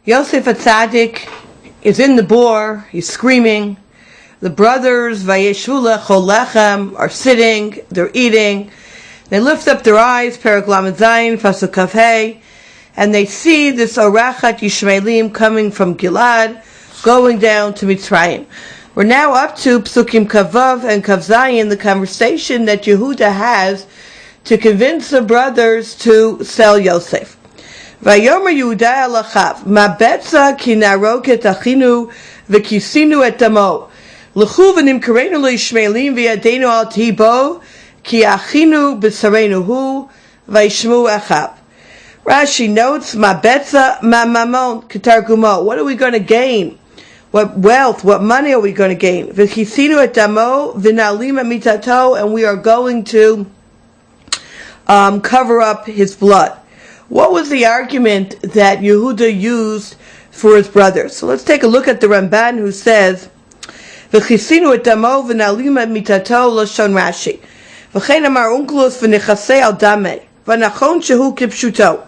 Yosef Atzadik is in the bor, he's screaming. The brothers, Vayeshula Cholechem, are sitting, they're eating. They lift up their eyes, Perek Lamed Zayin, Pasuk Kaf Hey, and they see this Orachat Yishmaelim coming from Gilad, going down to Mitzrayim. We're now up to Psukim Kavav and Kav Zayin, the conversation that Yehuda has to convince the brothers to sell Yosef. Vayomer Yehuda alachav, ma betza ki naroket achinu v'kisinu et damo. L'chu v'nimkarenu l'yishmeelim v'yadeinu al tibo ki achinu b'sarenu hu v'yishmu achav. Rashi notes, ma betza ma mamon ketargumo. What are we going to gain? What wealth, what money are we going to gain? V'kisinu et damo v'nalim mitato, and we are going to cover up his blood. What was the argument that Yehuda used for his brothers? So let's take a look at the Ramban, who says, "V'chisinu et damo v'nalim mitato lashon Rashi. V'chein amar unklus v'nechasei al dameh v'nachon shehu kipshuto.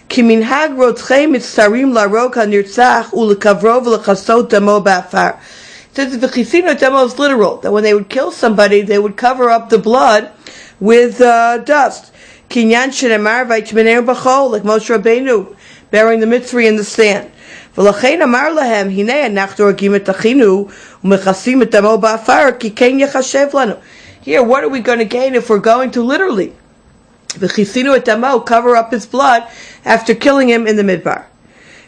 Ki minhag rotzchei mitzarim larok hanirtzach u'lekavro v'lechasot damo ba'afar." It says v'chisinu et damo is literal, that when they would kill somebody, they would cover up the blood with dust. Kinyan shenemar v'yitmeneu b'chol, like Moshe Rabbeinu burying the mitzvah in the sand. V'lachein amar lahem hinei anachnu orgim et achinu u'mechasim et damo ba'afar ki ken yachashev lanu. Here, what are we going to gain if we're going to literally v'chisinu et damo, cover up his blood after killing him in the midbar?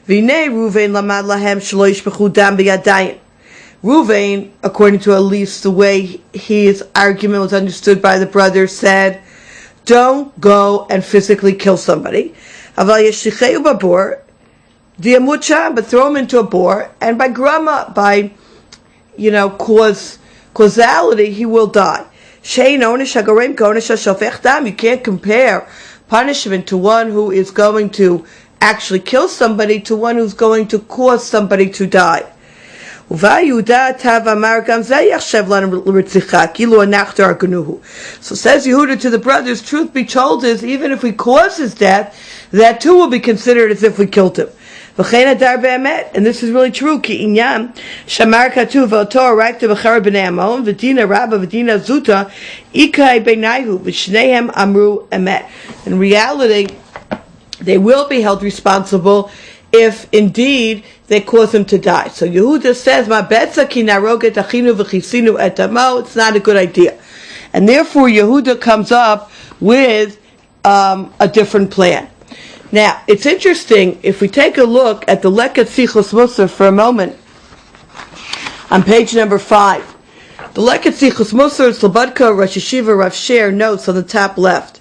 V'nei Ruvain lamad lahem shelo yishpechu dam b'yadayim. Ruvain, according to at least the way his argument was understood by the brothers, said, don't go and physically kill somebody. But throw him into a bore, and by grama, by causality, he will die. You can't compare punishment to one who is going to actually kill somebody to one who's going to cause somebody to die. So says Yehuda to the brothers, truth be told is, even if we cause his death, that too will be considered as if we killed him. And this is really true. In reality, they will be held responsible if indeed they cause him to die. So Yehuda says, "Ma betza ki naroget achinu v'chisinu et damo." It's not a good idea, and therefore Yehuda comes up with a different plan. Now it's interesting if we take a look at the Leket Sichos Musar for a moment on page number 5. The Leket Sichos Musar, Slobodka Rosh Yeshiva Rav Sher notes on the top left.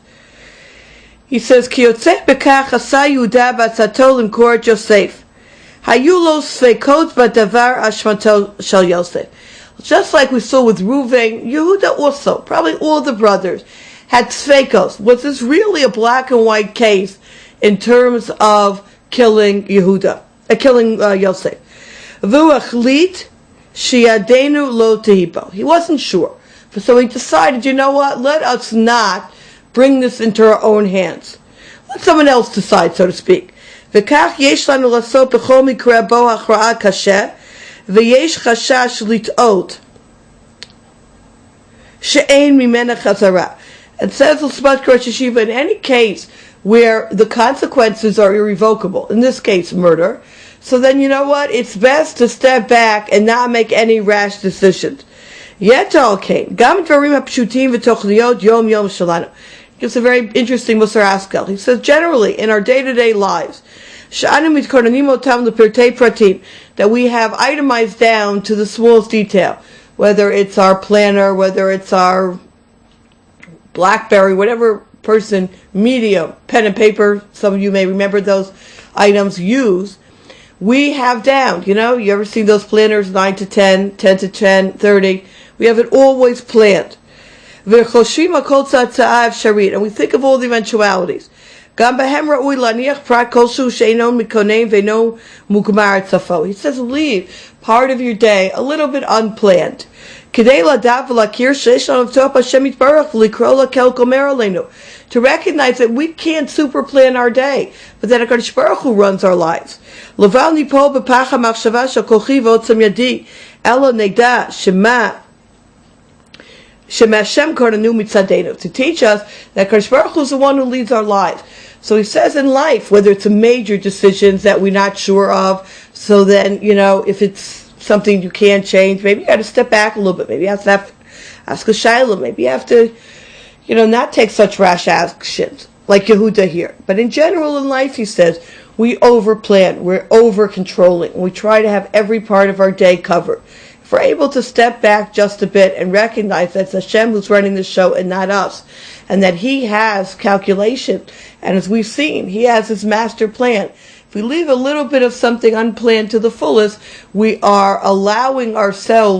He says, "Ki yotzeh bekach asa Yehuda b'atzato limkor et Yosef. Hayu lo sveikot b'davar ashmato shel Yosef." Just like we saw with Ruvain, Yehuda also, probably all the brothers, had sveikos. Was this really a black and white case in terms of killing Yosef? V'hu achlit sheyadenu lo tehibo. He wasn't sure, so he decided, you know what? Let us not bring this into our own hands. Let someone else decide, so to speak. V'kach yesh lanu lasot b'chol mikra bo hachra'a kasher, v'yesh chashash lit'ot she'ein mimena chazara. It says l'spat Rosh Yeshiva, in any case where the consequences are irrevocable, in this case murder, so then you know what? It's best to step back and not make any rash decisions. Yet all came. Gam dvarim hapshutim v'tochniot yom yom shalanu. It's a very interesting Musar Askel. He says, generally, in our day-to-day lives, that we have itemized down to the smallest detail, whether it's our planner, whether it's our BlackBerry, whatever person, medium, pen and paper, some of you may remember those items, use, we have down, you ever seen those planners, 9 to 10, 10 to 10, 30, we have it always planned. And we think of all the eventualities. He says, leave part of your day a little bit unplanned. To recognize that we can't super plan our day, but that HaKadosh Baruch Hu runs our lives. To teach us that HaKadosh Baruch Hu is the one who leads our lives. So he says in life, whether it's a major decisions that we're not sure of, so then, if it's something you can't change, maybe you got to step back a little bit. Maybe you have to ask a shiur. Maybe you have to, not take such rash actions like Yehuda here. But in general in life, he says, we overplan, we're over-controlling. We try to have every part of our day covered. If we're able to step back just a bit and recognize that it's Hashem who's running the show and not us, and that He has calculation, and as we've seen, He has His master plan. If we leave a little bit of something unplanned to the fullest, we are allowing ourselves